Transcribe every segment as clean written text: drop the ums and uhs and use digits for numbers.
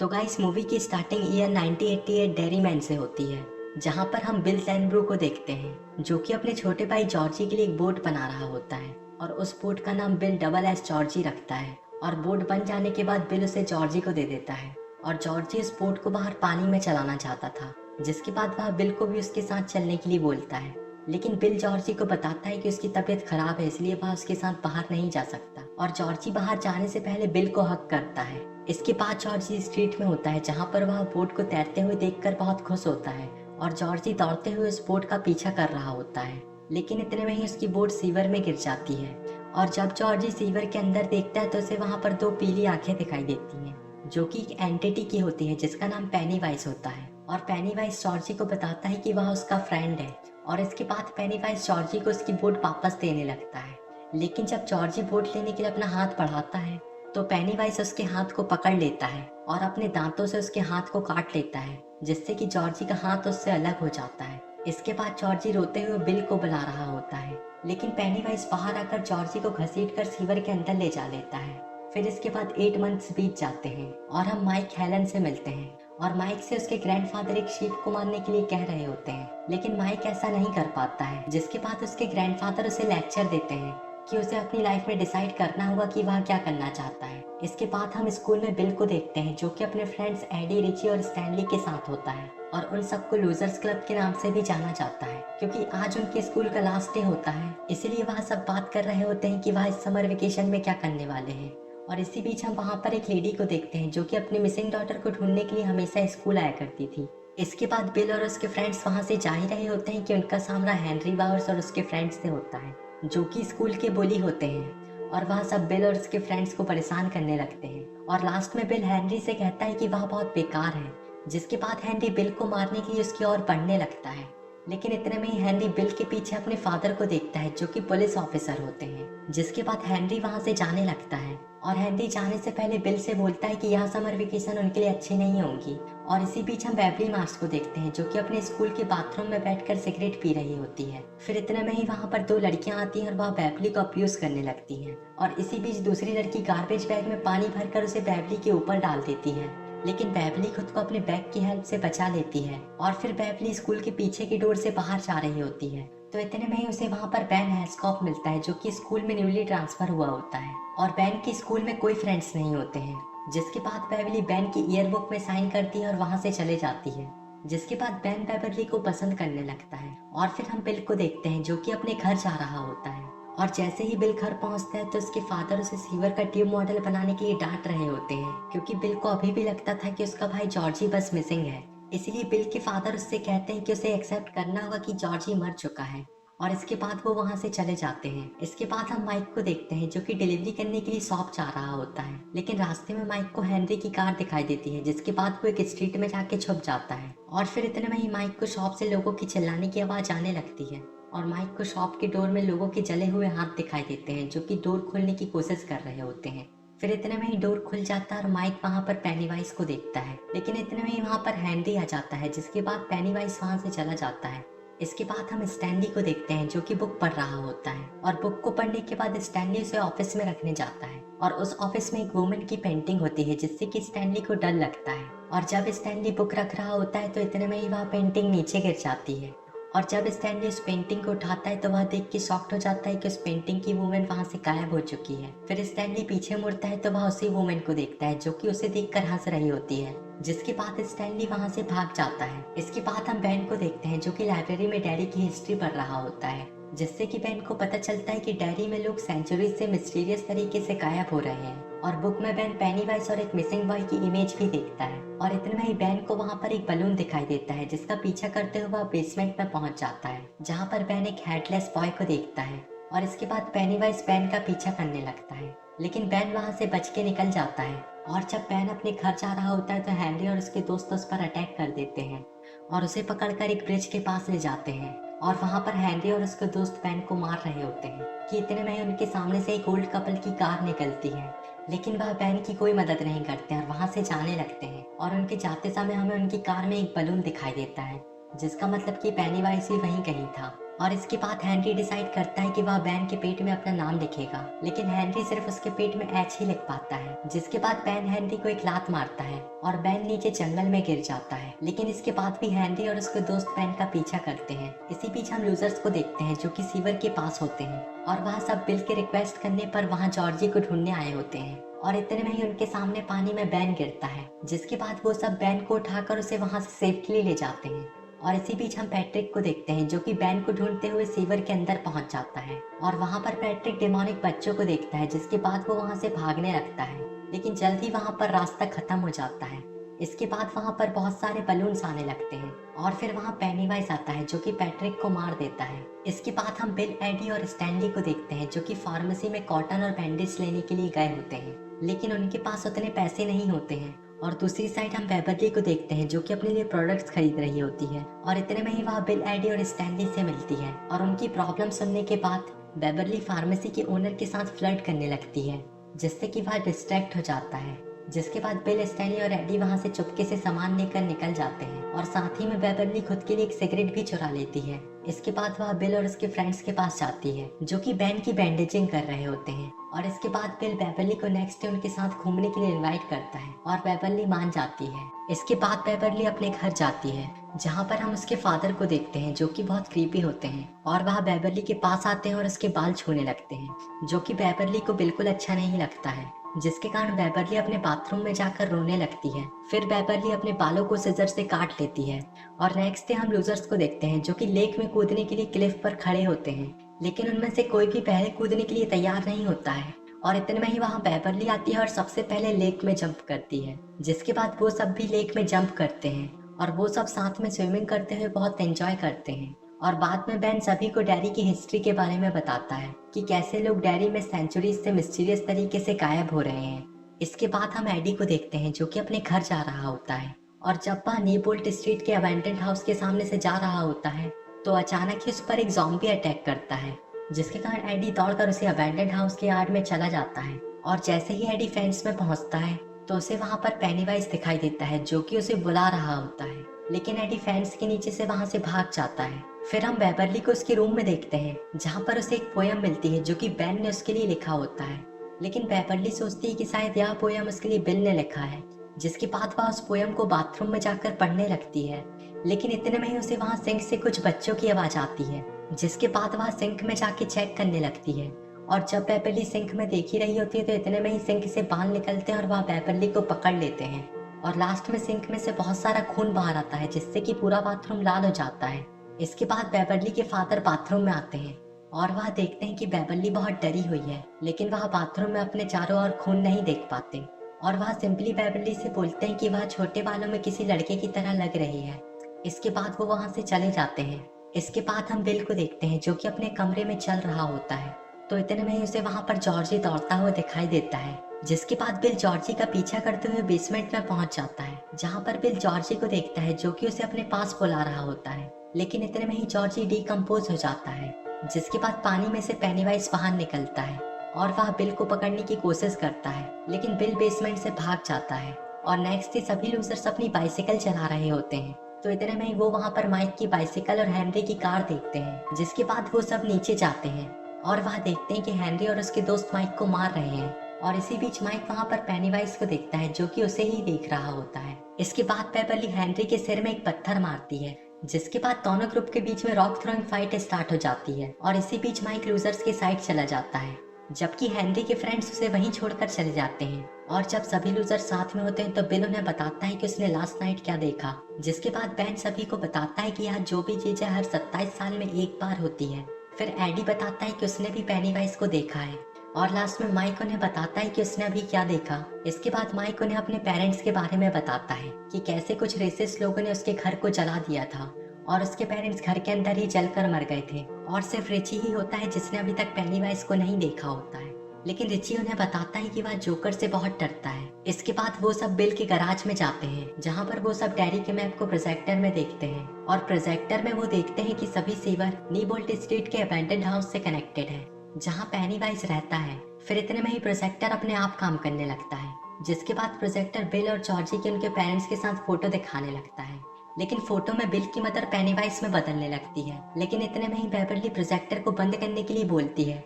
तो guys movie की starting year 1988 डेरीमैन से होती है, जहां पर हम बिल सैनब्रू को देखते हैं जो कि अपने छोटे भाई जॉर्जी के लिए एक बोट बना रहा होता है और उस बोट का नाम बिल डबल एस जॉर्जी रखता है। और बोट बन जाने के बाद बिल उसे जॉर्जी को दे देता है और जॉर्जी उस बोट को बाहर पानी में चलाना चाहता था, जिसके बाद वह बिल को भी उसके साथ चलने के लिए बोलता है। लेकिन बिल जॉर्जी को बताता है कि उसकी तबीयत खराब है, इसलिए वह उसके साथ बाहर नहीं जा सकता और जॉर्जी बाहर जाने से पहले बिल को हक करता है। इसके बाद जॉर्जी स्ट्रीट में होता है, जहाँ पर वह बोट को तैरते हुए देखकर बहुत खुश होता है और जॉर्जी दौड़ते हुए उस बोट का पीछा कर रहा होता है। लेकिन इतने में ही उसकी बोट सीवर में गिर जाती है और जब जॉर्जी सीवर के अंदर देखता है तो उसे वहाँ पर दो पीली आंखें दिखाई देती हैं, जो कि एक एंटिटी की होती है जिसका नाम पेनीवाइज होता है। और पेनीवाइज जॉर्जी को बताता है कि वह उसका फ्रेंड है और इसके बाद पेनीवाइज जॉर्जी को उसकी बोट वापस देने लगता है। लेकिन जब जॉर्जी बोट लेने के लिए अपना हाथ बढ़ाता है तो पेनीवाइज उसके हाथ को पकड़ लेता है और अपने दांतों से उसके हाथ को काट लेता है, जिससे कि जॉर्जी का हाथ उससे अलग हो जाता है। इसके बाद जॉर्जी रोते हुए बिल को बुला रहा होता है, लेकिन पेनीवाइज बाहर आकर जॉर्जी को घसीटकर सीवर के अंदर ले जा लेता है। फिर इसके बाद 8 मंथ्स बीत जाते हैं और हम माइक हेलन से मिलते हैं और माइक से उसके ग्रैंडफादर एक शीप को मारने के लिए कह रहे होते हैं, लेकिन माइक ऐसा नहीं कर पाता है। जिसके बाद उसके ग्रैंडफादर उसे लेक्चर देते हैं कि उसे अपनी लाइफ में डिसाइड करना होगा कि वह क्या करना चाहता है। इसके बाद हम स्कूल में बिल को देखते हैं, जो कि अपने फ्रेंड्स एडी, रिची और स्टैनली के साथ होता है और उन सबको लूजर्स क्लब के नाम से भी जाना जाता है, क्योंकि आज उनके स्कूल का लास्ट डे होता है। इसीलिए वह सब बात कर रहे होते हैं कि वह इस समर वेकेशन में क्या करने वाले हैं। और इसी बीच हम वहाँ पर एक लेडी को देखते हैं जो कि अपनी मिसिंग डॉटर को ढूंढने के लिए हमेशा स्कूल आया करती थी। इसके बाद बिल और उसके फ्रेंड्स वहाँ से जा ही रहे होते हैं कि उनका सामना हेनरी बावर्स और उसके फ्रेंड्स से होता है, जो कि स्कूल के बुली होते हैं और वह सब बिल और उसके फ्रेंड्स को परेशान करने लगते हैं। और लास्ट में बिल हेनरी से कहता है कि वह बहुत बेकार है, जिसके बाद हेनरी बिल को मारने के लिए उसकी ओर बढ़ने लगता है। लेकिन इतने में ही हेनरी बिल के पीछे अपने फादर को देखता है, जो कि पुलिस ऑफिसर होते हैं। जिसके बाद हेनरी वहां से जाने लगता है और हेनरी जाने से पहले बिल से बोलता है कि यह समर वेकेशन उनके लिए अच्छी नहीं होगी। और इसी बीच हम बेवली मार्श को देखते हैं, जो कि अपने स्कूल के बाथरूम में बैठकर सिगरेट पी रही होती है। फिर इतने में ही वहां पर दो लड़कियां आती हैं और वह बेवली को अब्यूज करने लगती हैं। और इसी बीच दूसरी लड़की गार्बेज बैग में पानी भरकर उसे बेवली के ऊपर डाल देती है, लेकिन बेवली खुद को अपने बैग की हेल्प से बचा लेती है। और फिर बेवली स्कूल के पीछे की डोर से बाहर जा रही होती है, तो इतने में ही उसे वहाँ पर बैन हैस्कॉफ मिलता है, जो कि स्कूल में न्यूली ट्रांसफर हुआ होता है और बैन के स्कूल में कोई फ्रेंड्स नहीं होते हैं। जिसके बाद बेवली बैन की ईयरबुक में साइन करती है और वहाँ से चले जाती है। जिसके बाद बैन बेवली को पसंद करने लगता है और फिर हम बिल को देखते हैं, जो कि अपने घर जा रहा होता है। और जैसे ही बिल घर पहुंचता है तो उसके फादर उसे सीवर का ट्यूब मॉडल बनाने के लिए डांट रहे होते हैं, क्योंकि बिल को अभी भी लगता था कि उसका भाई जॉर्जी बस मिसिंग है। इसीलिए बिल के फादर उससे कहते हैं कि उसे एक्सेप्ट करना होगा कि जॉर्जी मर चुका है और इसके बाद वो वहाँ से चले जाते हैं। इसके बाद हम माइक को देखते हैं, जो कि डिलीवरी करने के लिए शॉप जा रहा होता है, लेकिन रास्ते में माइक को हेनरी की कार दिखाई देती है, जिसके बाद वो एक स्ट्रीट में जाके छुप जाता है। और फिर इतने में ही माइक को शॉप से लोगों की चिल्लाने की आवाज आने लगती है और माइक को शॉप के डोर में लोगों के जले हुए हाथ दिखाई देते हैं, जो कि डोर खोलने की कोशिश कर रहे होते हैं। फिर इतने में ही डोर खुल जाता है और माइक वहाँ पर पेनीवाइज को देखता है, लेकिन इतने में ही वहाँ पर हेनरी आ जाता है, जिसके बाद पेनीवाइज वहाँ से चला जाता है। इसके बाद हम स्टैनली को देखते हैं, जो कि बुक पढ़ रहा होता है और बुक को पढ़ने के बाद स्टैनली उसे ऑफिस में रखने जाता है और उस ऑफिस में एक वुमेन की पेंटिंग होती है, जिससे कि स्टैनली को डर लगता है। और जब स्टैनली बुक रख रहा होता है तो इतने में ही वह पेंटिंग नीचे गिर जाती है और जब स्टैनली उस पेंटिंग को उठाता है तो वह देख के शॉक्ड हो जाता है कि उस पेंटिंग की वुमेन वहां से गायब हो चुकी है। फिर स्टैनली पीछे मुड़ता है तो वह उसी वुमेन को देखता है, जो कि उसे देखकर हंस रही होती है। जिसके बाद स्टैनली वहां से भाग जाता है। इसके बाद हम बैन को देखते हैं, जो कि लाइब्रेरी में डैडी की हिस्ट्री पढ़ रहा होता है, जिससे कि बैन को पता चलता है कि डैडी में लोग सेंचुरीज से मिस्टीरियस तरीके से गायब हो रहे हैं। और बुक में बैन पेनीवाइज और एक मिसिंग बॉय की इमेज भी देखता है और इतने में ही बैन को वहाँ पर एक बलून दिखाई देता है, जिसका पीछा करते हुए वह बेसमेंट में पहुंच जाता है, जहाँ पर बैन एक हेडलेस बॉय को देखता है। और इसके बाद पेनीवाइज बैन का पीछा करने लगता है, लेकिन बैन वहाँ से बच के निकल जाता है। और जब बैन अपने घर जा रहा होता है तो हेनरी और उसके दोस्त उस पर अटैक कर देते हैं और उसे पकड़कर एक ब्रिज के पास ले जाते हैं। और वहाँ पर हेनरी और उसके दोस्त बैन को मार रहे होते हैं कि इतने में उनके सामने से एक ओल्ड कपल की कार निकलती है, लेकिन वह बैन की कोई मदद नहीं करते और वहाँ से जाने लगते हैं। और उनके जाते समय हमें उनकी कार में एक बलून दिखाई देता है, जिसका मतलब कि पेनीवाइज भी वहीं कहीं था। और इसके बाद हेनरी डिसाइड करता है कि वह बैन के पेट में अपना नाम लिखेगा, लेकिन हेनरी सिर्फ उसके पेट में एच ही लिख पाता है। जिसके बाद बैन हेनरी को एक लात मारता है और बैन नीचे जंगल में गिर जाता है। लेकिन इसके बाद भी हेनरी और उसके दोस्त बैन का पीछा करते हैं। इसी बीच हम लूजर्स को देखते हैं जो कि सीवर के पास होते हैं और वह सब बिल के रिक्वेस्ट करने पर वहाँ जॉर्जी को ढूंढने आए होते हैं। और इतने में ही उनके सामने पानी में बैन गिरता है, जिसके बाद वो सब बैन को उठाकर उसे वहाँ से सेफ्टली ले जाते हैं। और इसी बीच हम पैट्रिक को देखते हैं जो कि बैन को ढूंढते हुए सीवर के अंदर पहुंच जाता है। और वहां पर पैट्रिक डेमोनिक बच्चों को देखता है, जिसके बाद वो वहां से भागने लगता है, लेकिन जल्द ही वहां पर रास्ता खत्म हो जाता है। इसके बाद वहां पर बहुत सारे बलून्स आने लगते हैं और फिर वहां पेनीवाइज आता है जो कि पैट्रिक को मार देता है। इसके बाद हम बिल, एडी और स्टैनली को देखते हैं जो कि फार्मेसी में कॉटन और बैंडेज लेने के लिए गए होते हैं, लेकिन उनके पास उतने पैसे नहीं होते हैं। और दूसरी साइड हम बेबरली को देखते हैं जो कि अपने लिए प्रोडक्ट्स खरीद रही होती है। और इतने में ही वह बिल, एडी और स्टैनली से मिलती है और उनकी प्रॉब्लम सुनने के बाद बेबरली फार्मेसी के ओनर के साथ फ्लर्ट करने लगती है, जिससे कि वह डिस्ट्रैक्ट हो जाता है। जिसके बाद बिल, स्टैनली और एडी वहां से चुपके से सामान लेकर निकल जाते हैं और साथ ही में बेबरली खुद के लिए एक सिगरेट भी चुरा लेती है। इसके बाद वह बिल और उसके फ्रेंड्स के पास जाती है जो कि बैन की बैंडेजिंग कर रहे होते हैं। और इसके बाद बिल बेबरली को नेक्स्ट डे उनके साथ घूमने के लिए इनवाइट करता है और बेबरली मान जाती है। इसके बाद बेबरली अपने घर जाती है जहाँ पर हम उसके फादर को देखते हैं जो कि बहुत क्रीपी होते हैं और वह बेबरली के पास आते हैं और उसके बाल छूने लगते हैं, जो कि बेबरली को बिल्कुल अच्छा नहीं लगता है, जिसके कारण बेबरली अपने बाथरूम में जाकर रोने लगती है। फिर बेबरली अपने बालों को सिजर से काट लेती है। और नेक्स्ट डे हम लूजर्स को देखते हैं जो कि लेक में कूदने के लिए क्लिफ पर खड़े होते हैं, लेकिन उनमें से कोई भी पहले कूदने के लिए तैयार नहीं होता है। और इतने में ही वहाँ बेबरली आती है और सबसे पहले लेक में जंप करती है। जिसके बाद वो सब भी लेक में जंप करते हैं और वो सब साथ में स्विमिंग करते हुए बहुत एंजॉय करते हैं। और बाद में बैन सभी को डैरी की हिस्ट्री के बारे में बताता है कि कैसे लोग डैरी में सेंचुरीज से मिस्टीरियस तरीके से गायब हो रहे हैं। इसके बाद हम एडी को देखते हैं जो कि अपने घर जा रहा होता है और जब वह नीबोल्ट स्ट्रीट के अबैंडन्ड हाउस के सामने से जा रहा होता है तो अचानक ही उस पर एक ज़ॉम्बी अटैक करता है, जिसके कारण एडी दौड़कर उसे अबैंडन्ड हाउस के यार्ड में चला जाता है। और जैसे ही एडी फेंस में पहुंचता है तो उसे वहां पर पेनीवाइज दिखाई देता है जो कि उसे बुला रहा होता है, लेकिन एडी फेंस के नीचे से वहां से भाग जाता है। फिर हम बेबरली को उसके रूम में देखते हैं जहाँ पर उसे एक पोयम मिलती है जो कि बैन ने उसके लिए लिखा होता है, लेकिन बेबरली सोचती है कि शायद यह पोयम उसके लिए बिल ने लिखा है। जिसके बाद वह उस पोयम को बाथरूम में जाकर पढ़ने लगती है, लेकिन इतने में ही उसे वहाँ सिंक से कुछ बच्चों की आवाज आती है। जिसके बाद वह सिंक में जाके चेक करने लगती है और जब बेबरली सिंक में देख ही रही होती है तो इतने में ही सिंक से बाल निकलते हैं और वह बेबरली को पकड़ लेते हैं और लास्ट में सिंक में से बहुत सारा खून बाहर आता है, जिससे कि पूरा बाथरूम लाल हो जाता है। इसके बाद बेबरली के फादर बाथरूम में आते हैं और वह देखते हैं कि बेबरली बहुत डरी हुई है, लेकिन वह बाथरूम में अपने चारों ओर खून नहीं देख पाते और वह सिंपली बेबरली से बोलते हैं कि वह छोटे बालों में किसी लड़के की तरह लग रही है। इसके बाद वो वहां से चले जाते हैं। इसके बाद हम बिल को देखते हैं जो कि अपने कमरे में चल रहा होता है, तो इतने में ही उसे वहां पर जॉर्जी दौड़ता हुआ दिखाई देता है। जिसके बाद बिल जॉर्जी का पीछा करते हुए बेसमेंट में पहुंच जाता है, जहां पर बिल जॉर्जी को देखता है जो कि उसे अपने पास बुला रहा होता है, लेकिन इतने में ही जॉर्जी डिकम्पोज हो जाता है। जिसके बाद पानी में से पेनीवाइज बाहर निकलता है और वह बिल को पकड़ने की कोशिश करता है, लेकिन बिल बेसमेंट से भाग जाता है। और नेक्स्ट डे सभी लूजर्स अपनी बाइसिकल चला रहे होते हैं, तो इतने में ही वो वहाँ पर माइक की बाइसिकल और हेनरी की कार देखते हैं। जिसके बाद वो सब नीचे जाते हैं और वह देखते हैं कि हेनरी और उसके दोस्त माइक को मार रहे हैं। और इसी बीच माइक वहाँ पर पेनीवाइज को देखता है जो कि उसे ही देख रहा होता है। इसके बाद बेबरली हेनरी के सिर में एक पत्थर मारती है, जिसके बाद दोनों ग्रुप के बीच में रॉक थ्रोइंग फाइट स्टार्ट हो जाती है और इसी बीच माइक लूजर्स के साइड चला जाता है, जबकि हेनरी के फ्रेंड्स उसे वहीं छोड़कर चले जाते हैं। और जब सभी लूजर्स साथ में होते हैं तो बिल उन्हें बताता है कि उसने लास्ट नाइट क्या देखा। जिसके बाद बैन सभी को बताता है कि यह जो भी चीजें हर 27 साल में एक बार होती है। फिर एडी बताता है कि उसने भी पेनीवाइज को देखा है और लास्ट में माइक उन्हें बताता है कि उसने अभी क्या देखा। इसके बाद माइक उन्हें अपने पेरेंट्स के बारे में बताता है कि कैसे कुछ रेसिस्ट लोगों ने उसके घर को जला दिया था और उसके पेरेंट्स घर के अंदर ही जलकर मर गए थे और सिर्फ रिची ही होता है जिसने अभी तक पेनीवाइज को नहीं देखा होता है। लेकिन रिची उन्हें बताता है कि वह जोकर से बहुत डरता है। इसके बाद वो सब बिल के गैराज में जाते हैं, जहाँ पर वो सब डैरी के मैप को प्रोजेक्टर में देखते हैं और प्रोजेक्टर में वो देखते हैं कि सभी सीवर नीबोल्ट स्ट्रीट के अबैंडन्ड हाउस से कनेक्टेड है, जहाँ पेनीवाइज रहता है। फिर इतने में ही प्रोजेक्टर अपने आप काम करने लगता है, जिसके बाद प्रोजेक्टर बिल और जॉर्जी के उनके पेरेंट्स के साथ फोटो दिखाने लगता है। लेकिन फोटो में बिल की मदर पेनीवाइज में बदलने लगती है। लेकिन इतने में ही बेवरली प्रोजेक्टर को बंद करने के लिए बोलती है,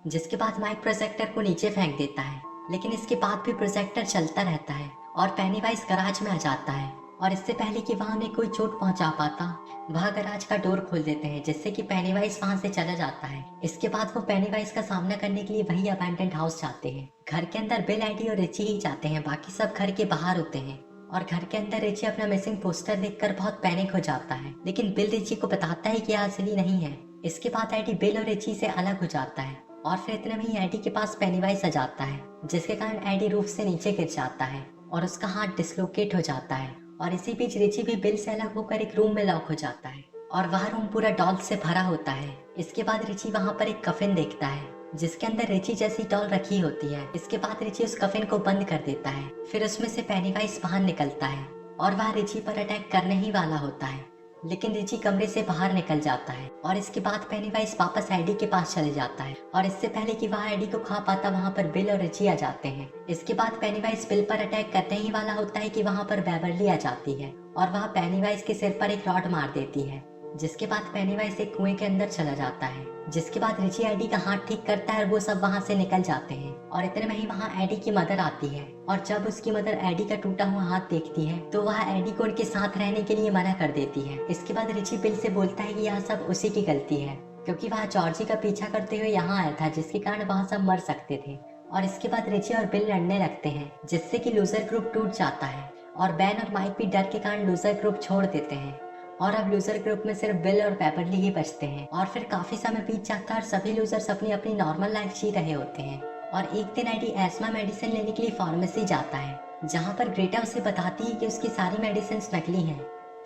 जिसके बाद माइक प्रोजेक्टर को नीचे फेंक देता है। लेकिन इसके बाद भी प्रोजेक्टर चलता रहता है और पेनीवाइज गराज में आ जाता है और इससे पहले कि वहां उन्हें कोई चोट पहुंचा पाता, वह गराज का डोर खोल देते हैं, जिससे कि पेनीवाइज वहां से चला जाता है। इसके बाद वो पेनीवाइज का सामना करने के लिए वही अबैंडन्ड हाउस जाते हैं। घर के अंदर बिल, एडी और रिची ही जाते हैं, बाकी सब घर के बाहर होते हैं। और घर के अंदर रिची अपना मिसिंग पोस्टर देखकर बहुत पैनिक हो जाता है, लेकिन बिल रिची को बताता है कि यह असली नहीं है। इसके बाद एडी बिल और रिची से अलग हो जाता है और फिर इतने में ही एडी के पास पेनीवाइज आ जाता है, जिसके कारण एडी रूफ से नीचे गिर जाता है और उसका हाथ डिसलोकेट हो जाता है। और इसी बीच रिची भी बिल से अलग होकर एक रूम में लॉक हो जाता है और वह रूम पूरा डॉल से भरा होता है। इसके बाद रिची वहां पर एक कफिन देखता है जिसके अंदर रिची जैसी डॉल रखी होती है। इसके बाद रिची उस कफिन को बंद कर देता है। फिर उसमें से पेनीवाइज बाहर निकलता है और वह रिची पर अटैक करने ही वाला होता है, लेकिन रिची कमरे से बाहर निकल जाता है। और इसके बाद पेनीवाइज वापस एडी के पास चले जाता है और इससे पहले कि वह एडी को खा पाता, वहां पर बिल और रिची आ जाते हैं। इसके बाद पेनीवाइज बिल पर अटैक करने ही वाला होता है कि वहां पर बेवरली आ जाती है और वह पेनीवाइज के सिर पर एक रॉड मार देती है, जिसके बाद पेनीवाइज एक कुएं के अंदर चला जाता है। जिसके बाद रिची एडी का हाथ ठीक करता है और वो सब वहां से निकल जाते हैं। और इतने में ही वहां एडी की मदर आती है और जब उसकी मदर एडी का टूटा हुआ हाथ देखती है तो वह एडी को उनके साथ रहने के लिए मना कर देती है। इसके बाद रिची बिल से बोलता है कि यह सब उसी की गलती है, क्योंकि वह जॉर्जी का पीछा करते हुए यहाँ आया था, जिसके कारण वह सब मर सकते थे। और इसके बाद रिची और बिल लड़ने लगते हैं, जिससे कि लूजर ग्रुप टूट जाता है और बैन और माइक भी डर के कारण लूजर ग्रुप छोड़ देते हैं और अब लूजर ग्रुप में सिर्फ बिल और बेवरली ही बचते हैं। और फिर काफी समय बीत जाता है और सभी लूजर्स अपनी अपनी नॉर्मल लाइफ जी रहे होते हैं। और एक दिन एडी एस्मा मेडिसिन लेने के लिए फार्मेसी जाता है, जहाँ पर ग्रेटा उसे बताती है कि उसकी सारी मेडिसिन नकली हैं।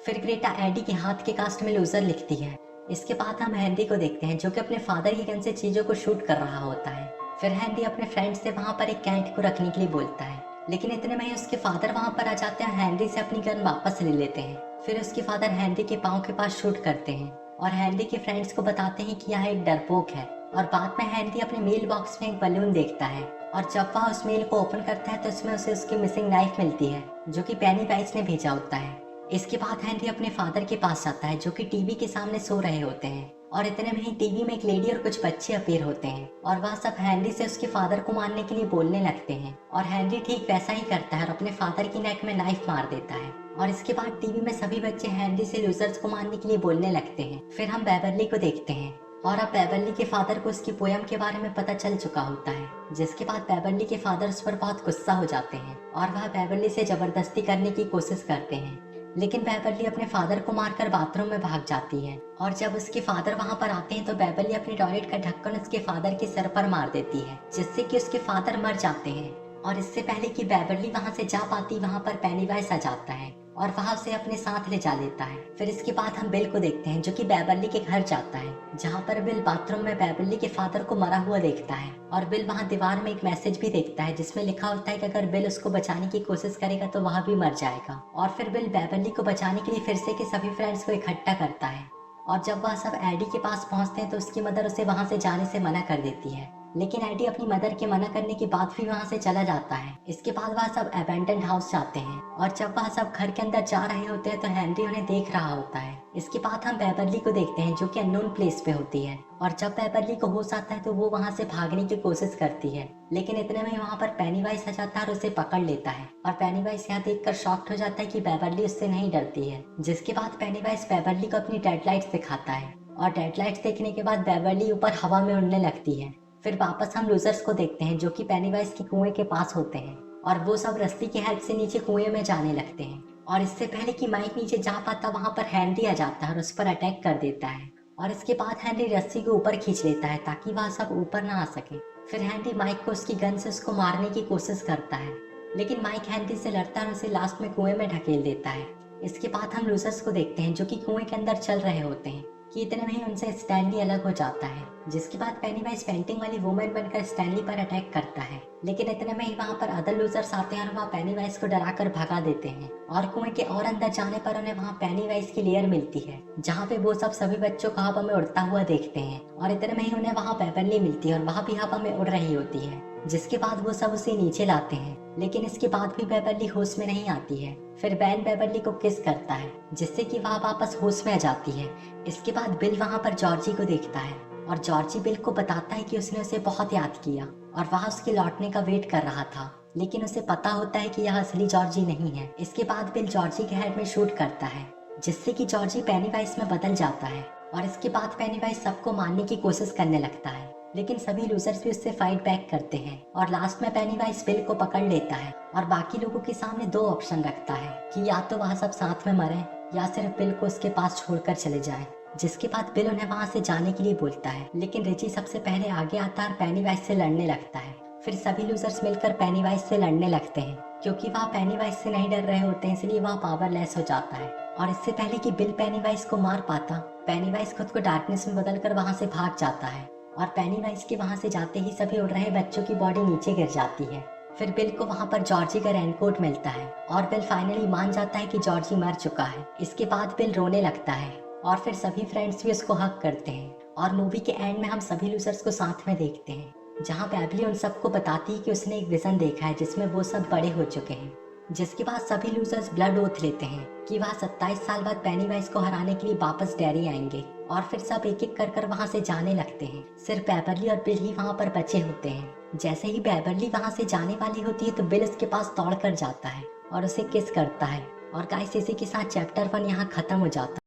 फिर ग्रेटा एडी के हाथ के कास्ट में लूजर लिखती है। इसके बाद हम हेनरी को देखते हैं, जो कि अपने फादर की गन से चीजों को शूट कर रहा होता है। फिर हेनरी अपने फ्रेंड से वहाँ पर एक कैंट को रखने के लिए बोलता है, लेकिन इतने में ही उसके फादर वहाँ पर आ जाते हैं, हेनरी से अपनी गन वापस ले लेते हैं। फिर उसके फादर हेनरी के पाँव के पास शूट करते हैं और हेनरी के फ्रेंड्स को बताते हैं कि यह एक डरपोक है। और बाद में हेनरी अपने मेल बॉक्स में एक बलून देखता है और जब वह उस मेल को ओपन करता है तो उसमें उसे उसकी मिसिंग नाइफ मिलती है, जो कि पेनीवाइज ने भेजा होता है। इसके बाद हेनरी अपने फादर के पास जाता है, जो कि टीवी के सामने सो रहे होते हैं। और इतने में ही टीवी में एक लेडी और कुछ बच्चे अपीयर होते हैं और वह सब हेनरी से उसके फादर को मारने के लिए बोलने लगते हैं। और हेनरी ठीक वैसा ही करता है और अपने फादर की नेक में नाइफ मार देता है। और इसके बाद टीवी में सभी बच्चे हेनरी से लूजर्स को मारने के लिए बोलने लगते हैं। फिर हम बेवरली को देखते हैं और अब बेवरली के फादर को उसकी पोयम के बारे में पता चल चुका होता है, जिसके बाद बेवरली के फादर उस पर बहुत गुस्सा हो जाते हैं और वह बेवरली से जबरदस्ती करने की कोशिश करते हैं। लेकिन बेवरली अपने फादर को मारकर बाथरूम में भाग जाती है और जब उसके फादर वहां पर आते हैं तो बेवरली अपने टॉयलेट का ढक्कन उसके फादर के सर पर मार देती है, जिससे कि उसके फादर मर जाते हैं। और इससे पहले कि बेवरली वहां से जा पाती, वहां पर पेनीवाइज आ जाता है और वहां उसे अपने साथ ले जा लेता है। फिर इसके बाद हम बिल को देखते हैं, जो कि बेवरली के घर जाता है, जहाँ पर बिल बाथरूम में बेवरली के फादर को मरा हुआ देखता है। और बिल वहाँ दीवार में एक मैसेज भी देखता है, जिसमें लिखा होता है कि अगर बिल उसको बचाने की कोशिश करेगा तो वह भी मर जाएगा। और फिर बिल बेवरली को बचाने के लिए फिर से के सभी फ्रेंड्स को इकट्ठा करता है और जब वह सब एडी के पास पहुँचते हैं तो उसकी मदर उसे वहाँ से जाने से मना कर देती है। लेकिन एडी अपनी मदर के मना करने के बाद भी वहाँ से चला जाता है। इसके बाद वह सब अबैंडन्ड हाउस जाते हैं और जब वह सब घर के अंदर जा रहे होते हैं तो हेनरी उन्हें देख रहा होता है। इसके बाद हम बेवरली को देखते हैं, जो कि अननोन प्लेस पे होती है और जब बेवरली को होश आता है तो वो वहाँ से भागने की कोशिश करती है, लेकिन इतने में वहाँ पर पेनीवाइज आ जाता है और उसे पकड़ लेता है। और पेनीवाइज यहाँ देखकर शॉक्ड हो जाता है कि बेवरली उससे नहीं डरती है। जिसके बाद पेनीवाइज बेवरली को अपनी डेडलाइट्स दिखाता है और डेडलाइट्स देखने के बाद बेवरली ऊपर हवा में उड़ने लगती है। फिर वापस हम लूजर्स को देखते हैं, जो कि पेनीवाइज के कुएं के पास होते हैं और वो सब रस्सी की हेल्प से नीचे कुएं में जाने लगते हैं। और इससे पहले कि माइक नीचे जा पाता, वहां पर हेनरी आ जाता है और उस पर अटैक कर देता है। और इसके बाद हेनरी रस्सी को ऊपर खींच लेता है ताकि वह सब ऊपर ना आ सके। फिर हेनरी माइक को उसकी गन से उसको मारने की कोशिश करता है, लेकिन माइक हेनरी से लड़ता है और उसे लास्ट में कुएं में ढकेल देता है। इसके बाद हम लूजर्स को देखते हैं, जो कि कुएं के अंदर चल रहे होते हैं कि इतने में ही उनसे स्टैनली अलग हो जाता है। जिसके बाद पेनीवाइज पेंटिंग वाली वुमेन बनकर स्टैनली पर अटैक करता है, लेकिन इतने में ही वहाँ पर अदर लूजर्स आते हैं और वहाँ पेनीवाइज को डराकर भगा देते हैं। और कुएं के और अंदर जाने पर उन्हें वहाँ पेनीवाइज की लेयर मिलती है, जहाँ पे वो सब सभी बच्चों को हवा में उड़ता हुआ देखते हैं। और इतने में ही उन्हें वहाँ बेवरली मिलती है और वह भी हवा में उड़ रही होती है। जिसके बाद वो सब उसे नीचे लाते हैं, लेकिन इसके बाद भी बेवरली होश में नहीं आती है। फिर बैन बेवरली को किस करता है, जिससे कि वह वापस होश में आ जाती है। इसके बाद बिल वहाँ पर जॉर्जी को देखता है और जॉर्जी बिल को बताता है कि उसने उसे बहुत याद किया और वह उसके लौटने का वेट कर रहा था, लेकिन उसे पता होता है कि यह असली जॉर्जी नहीं है। इसके बाद बिल जॉर्जी के हेड में शूट करता है, जिससे कि जॉर्जी पेनीवाइज में बदल जाता है और इसके बाद पेनीवाइज सबको मारने की कोशिश करने लगता है, लेकिन सभी लूजर्स भी उससे फाइट बैक करते हैं और लास्ट में पेनीवाइज बिल को पकड़ लेता है और बाकी लोगों के सामने दो ऑप्शन रखता है कि या तो वह सब साथ में मरे या सिर्फ बिल को उसके पास छोड़कर चले जाए। जिसके बाद बिल उन्हें वहाँ से जाने के लिए बोलता है, लेकिन रिची सबसे पहले आगे आता है और पेनीवाइज से लड़ने लगता है। फिर सभी लूजर्स मिलकर पेनीवाइज से लड़ने लगते हैं, क्योंकि वह पेनीवाइज से नहीं डर रहे होते हैं, इसलिए वह पावरलेस हो जाता है। और इससे पहले कि बिल पेनीवाइज को मार पाता, पेनीवाइज खुद को डार्कनेस में बदलकर वहाँ से भाग जाता है और पेनीवाइज के वहाँ से जाते ही सभी उड़ रहे बच्चों की बॉडी नीचे गिर जाती है। फिर बिल को वहाँ पर जॉर्जी का रेनकोट मिलता है और बिल फाइनली मान जाता है कि जॉर्जी मर चुका है। इसके बाद बिल रोने लगता है और फिर सभी फ्रेंड्स भी उसको हक करते हैं और मूवी के एंड में हम सभी लूजर्स को साथ में देखते हैं, जहाँ पे एबली उन सबको बताती है कि उसने एक विजन देखा है जिसमें वो सब बड़े हो चुके हैं। जिसके बाद सभी लूजर्स ब्लड ओथ लेते हैं कि वह 27 साल बाद पेनीवाइज को हराने के लिए वापस डेरी आएंगे और फिर सब एक एक कर वहाँ से जाने लगते हैं। सिर्फ बेवरली और बिल ही वहाँ पर बचे होते हैं। जैसे ही बेवरली वहाँ से जाने वाली होती है तो बिल उसके पास दौड़ कर जाता है और उसे किस करता है। और गाइस, इसी के साथ चैप्टर 1 यहाँ खत्म हो जाता है।